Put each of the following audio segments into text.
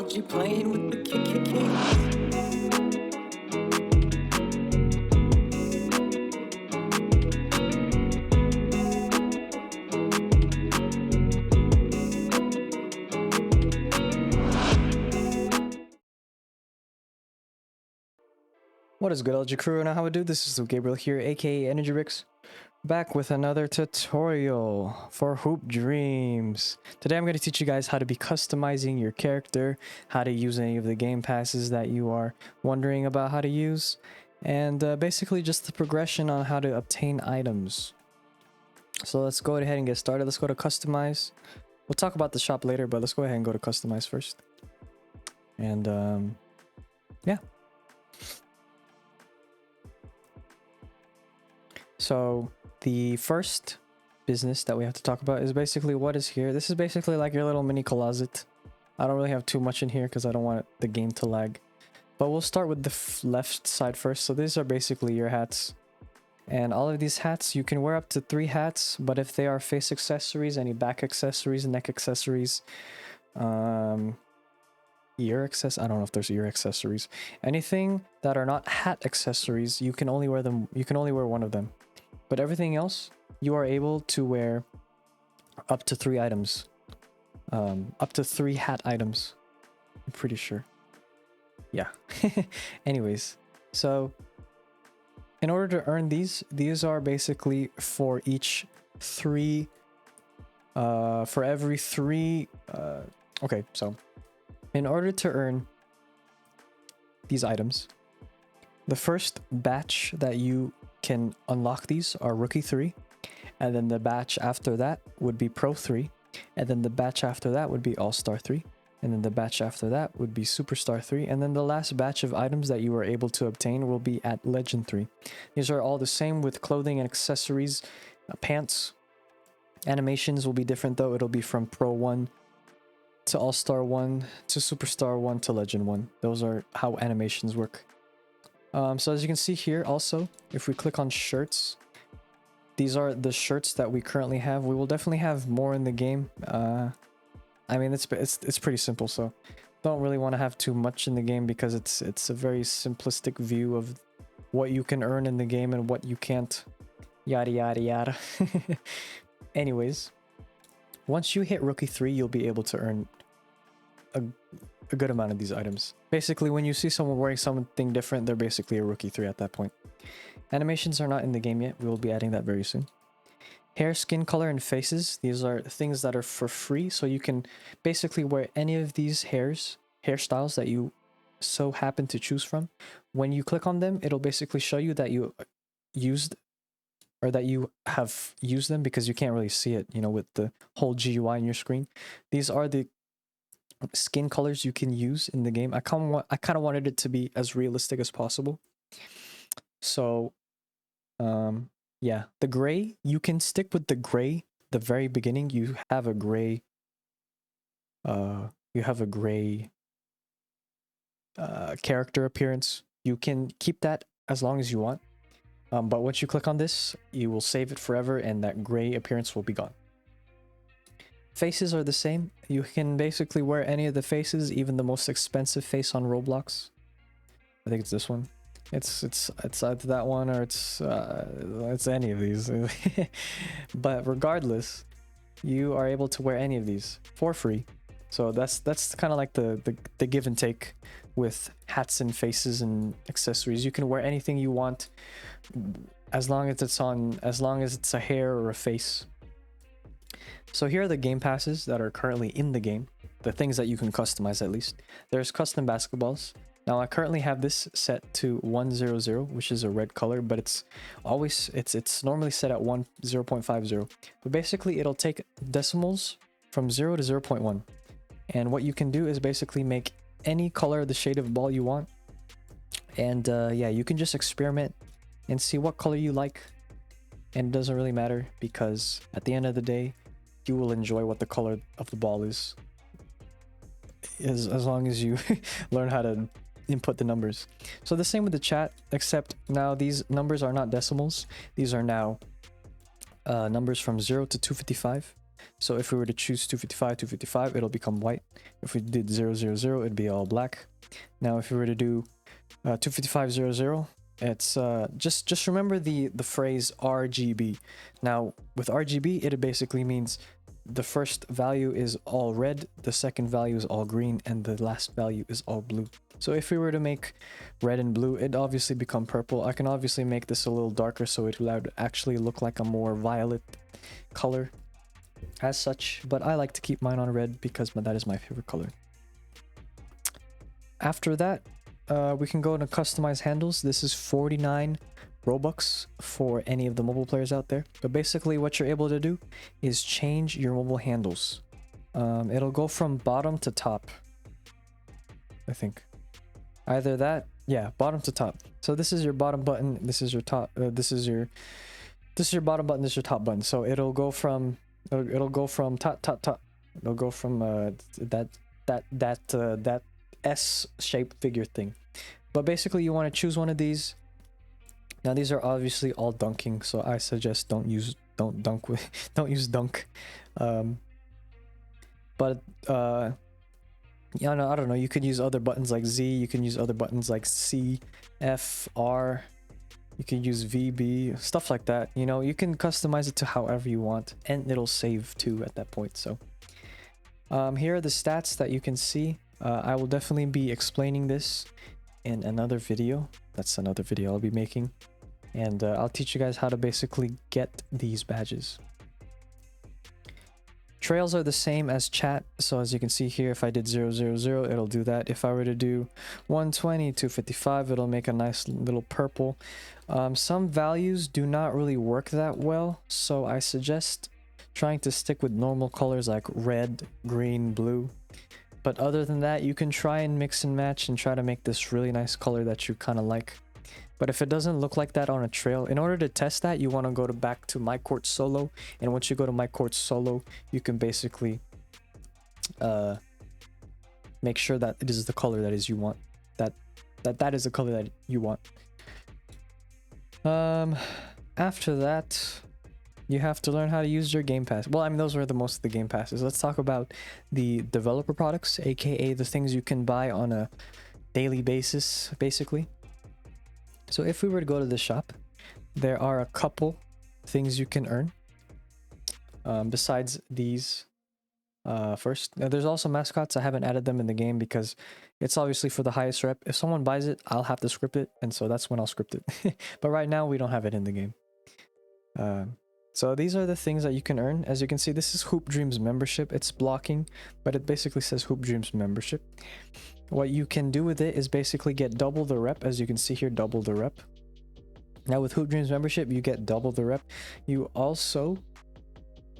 Apogee playing with the king. What is good, LG crew? Now how I do this is LukeGabriel here, aka Energy Ricks, back with another tutorial for Hoop Dreams. Today I'm going to teach you guys how to be customizing your character, how to use any of the game passes that you are wondering about how to use, and basically just the progression on how to obtain items. So let's go ahead and get started. Let's go to customize. We'll talk about the shop later, but let's go ahead and go to customize first. And yeah. So the first business that we have to talk about is basically what is here. This is basically like your little mini closet. I don't really have too much in here because I don't want the game to lag. But we'll start with the left side first. So these are basically your hats. And all of these hats, you can wear up to 3 hats. But if they are face accessories, any back accessories, neck accessories, ear access, I don't know if there's ear accessories. Anything that are not hat accessories, you can only wear them. You can only wear one of them. But everything else, you are able to wear up to 3 items. Up to 3 hat items. I'm pretty sure. Yeah. Anyways, so in order to earn these are basically for each 3, for every 3, okay, so in order to earn these items, the first batch that you can unlock these are Rookie 3, and then the batch after that would be Pro 3, and then the batch after that would be All-Star 3, and then the batch after that would be Superstar 3, and then the last batch of items that you are able to obtain will be at Legend 3. These are all the same with clothing and accessories, pants. Animations will be different though. It'll be from Pro 1 to All-Star 1 to Superstar 1 to Legend 1. Those are how animations work. So as you can see here also, if we click on shirts, these are the shirts that we currently have. We will definitely have more in the game. I mean, it's pretty simple, so don't really want to have too much in the game because it's a very simplistic view of what you can earn in the game and what you can't. Yada yada yada. Anyways, once you hit Rookie 3, you'll be able to earn a good amount of these items. Basically, when you see someone wearing something different, they're basically a Rookie 3 at that point. Animations are not in the game yet. We will be adding that very soon. Hair, skin color, and faces. These are things that are for free, so you can basically wear any of these hairstyles that you so happen to choose from. When you click on them, it'll basically show you that you used or that you have used them because you can't really see it, you know, with the whole GUI on your screen. These are the skin colors you can use in the game. I kind of wanted it to be as realistic as possible. So, yeah, the gray, you can stick with the gray. The very beginning, you have a gray character appearance. You can keep that as long as you want. But once you click on this, you will save it forever and that gray appearance will be gone. Faces are the same. You can basically wear any of the faces, even the most expensive face on Roblox. I think it's this one. It's either that one or it's any of these. But regardless, you are able to wear any of these for free. So that's kind of like the give and take with hats and faces and accessories. You can wear anything you want as long as it's a hair or a face. So here are the game passes that are currently in the game, the things that you can customize at least. There's custom basketballs. Now I currently have this set to 100, which is a red color, but it's normally set at 0.50. But basically it'll take decimals from 0 to 0.1. And what you can do is basically make any color, the shade of ball you want. And yeah, you can just experiment and see what color you like. And it doesn't really matter because at the end of the day, you will enjoy what the color of the ball is as long as you learn how to input the numbers. So the same with the chat, except now these numbers are not decimals. These are now numbers from 0 to 255. So if we were to choose 255, 255, it'll become white. If we did 000, it'd be all black. Now, if we were to do 25500, it's just remember the phrase RGB. Now, with RGB, it basically means the first value is all red, the second value is all green, and the last value is all blue. So if we were to make red and blue, it'd obviously become purple. I can obviously make this a little darker so it would actually look like a more violet color as such, but I like to keep mine on red because that is my favorite color. After that, we can go to customize handles. This is 49 Robux for any of the mobile players out there. But basically what you're able to do is change your mobile handles. It'll go from bottom to top, I think. Either that, yeah, bottom to top. So this is your bottom button, this is your top, this is your bottom button, this is your top button. So it'll go from top. It'll go from that S-shaped figure thing. But basically you want to choose one of these. Now these are obviously all dunking, so I suggest don't use dunk. Yeah, no, I don't know. You could use other buttons like Z. You can use other buttons like C, F, R. You can use V, B, stuff like that. You know, you can customize it to however you want, and it'll save too at that point. So, here are the stats that you can see. I will definitely be explaining this in another video. That's another video I'll be making. And I'll teach you guys how to basically get these badges. Trails are the same as chat. So as you can see here, if I did 000, it'll do that. If I were to do 120, 255, it'll make a nice little purple. Some values do not really work that well. So I suggest trying to stick with normal colors like red, green, blue. But other than that, you can try and mix and match and try to make this really nice color that you kind of like. But if it doesn't look like that on a trail, in order to test that, you want to go back to My Court Solo. And once you go to My Court Solo, you can basically make sure that it is the color that is you want. That is the color that you want. After that, you have to learn how to use your Game Pass. Well, I mean, those were most of the Game Passes. Let's talk about the developer products, aka the things you can buy on a daily basis, basically. So if we were to go to the shop, there are a couple things you can earn besides these. First, there's also mascots. I haven't added them in the game because it's obviously for the highest rep. If someone buys it, I'll have to script it, and so that's when I'll script it. But right now, we don't have it in the game. So these are the things that you can earn. As you can see, this is Hoop Dreams membership. It's blocking, but it basically says Hoop Dreams membership. What you can do with it is basically get double the rep. As you can see here, double the rep. Now with Hoop Dreams membership, you get double the rep. You also,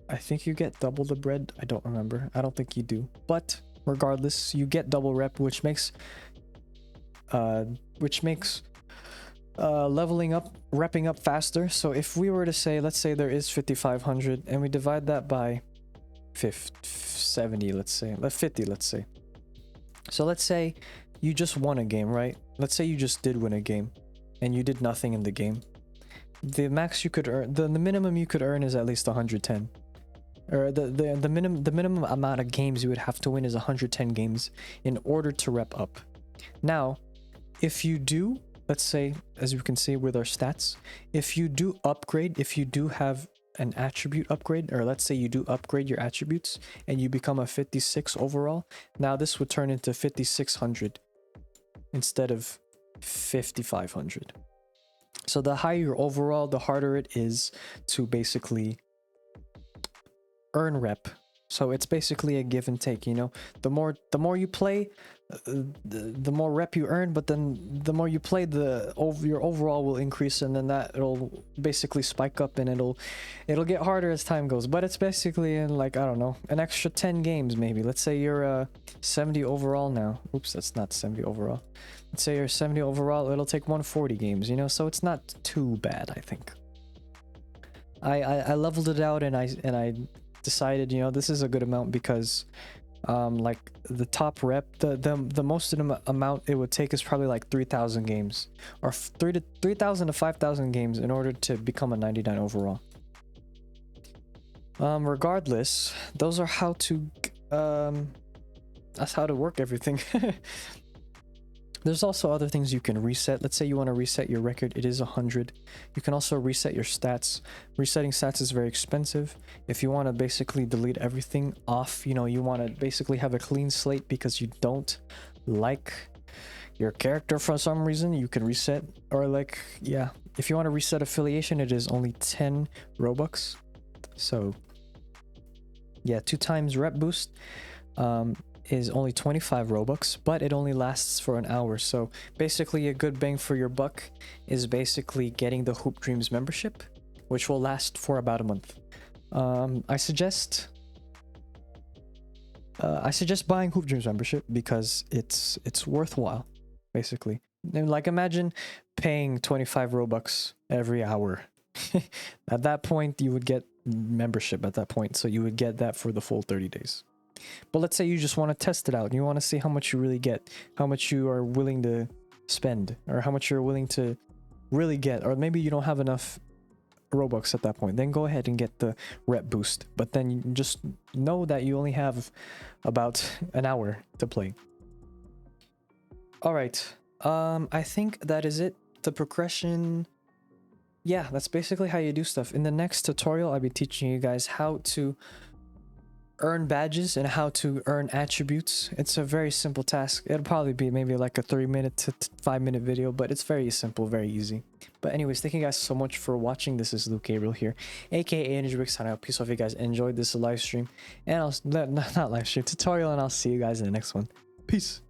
I think you get double the bread. I don't remember. I don't think you do. But regardless, you get double rep, which makes leveling up, repping up faster. So if we were to say, let's say there is 5,500 and we divide that by 70, let's say, 50, let's say. So let's say you just won a game, right? Let's say you just did win a game and you did nothing in the game. The max you could earn, the minimum you could earn is at least 110. Or the minimum amount of games you would have to win is 110 games in order to rep up. Now, if you do, let's say, as you can see with our stats, if you do upgrade, if you do have an attribute upgrade, or let's say you do upgrade your attributes and you become a 56 overall, now this would turn into 5,600 instead of 5,500. So the higher your overall, the harder it is to basically earn rep. So it's basically a give and take, you know. The more you play, the more rep you earn, but then the more you play, your overall will increase, and then it'll basically spike up, and it'll get harder as time goes. But it's basically in, like, I don't know, an extra 10 games maybe. Let's say you're 70 overall now. Oops, that's not 70 overall. Let's say you're 70 overall, it'll take 140 games, you know, so it's not too bad, I think. I leveled it out and I decided, you know, this is a good amount because like the top rep, the most amount it would take is probably like 3,000 games, or 3,000 to 5,000 games in order to become a 99 overall. Regardless, those are how to that's how to work everything. There's also other things you can reset. Let's say you want to reset your record, it is 100. You can also reset your stats. Resetting stats is very expensive. If you want to basically delete everything off, you know, you want to basically have a clean slate because you don't like your character for some reason, you can reset. Or like, yeah, if you want to reset affiliation, it is only 10 Robux. So yeah, 2 times rep boost is only 25 Robux, but it only lasts for an hour. So basically a good bang for your buck is basically getting the Hoop Dreams membership, which will last for about a month. I suggest buying Hoop Dreams membership because it's worthwhile, basically. And like, imagine paying 25 Robux every hour. At that point, you would get membership at that point, so you would get that for the full 30 days. But let's say you just want to test it out and you want to see how much you really get, how much you are willing to spend, or how much you're willing to really get, or maybe you don't have enough Robux at that point, then go ahead and get the rep boost. But then you just know that you only have about an hour to play. All right, I think that is it. The progression, yeah, that's basically how you do stuff. In the next tutorial, I'll be teaching you guys how to earn badges and how to earn attributes. It's a very simple task. It'll probably be maybe like a 3-minute to 5-minute video, but it's very simple, very easy. But anyways, thank you guys so much for watching. This is LukeGabriel here, aka Energy Bricks. I hope you guys enjoyed this live stream, and not live stream, tutorial, and I'll see you guys in the next one. Peace.